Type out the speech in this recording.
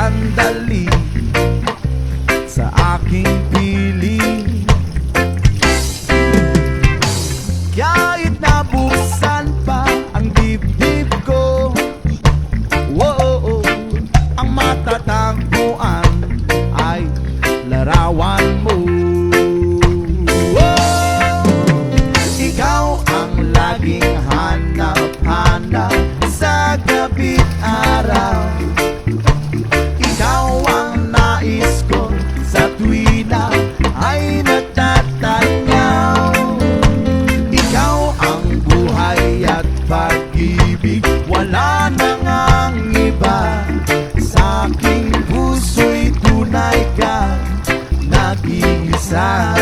sandali sa aking piling. Kahit nabuksan pa ang dibdib ko, wow, ang matatagpuan ay larawan mo. Ikaw ang laging hanap-hanap sa gabi't araw. Ikaw ang nais ko sa tuwina ay natatanyaw. Ikaw ang buhay at pag-ibig, wala nang ang iba. Sa aking puso'y tunay kang nag-iisa.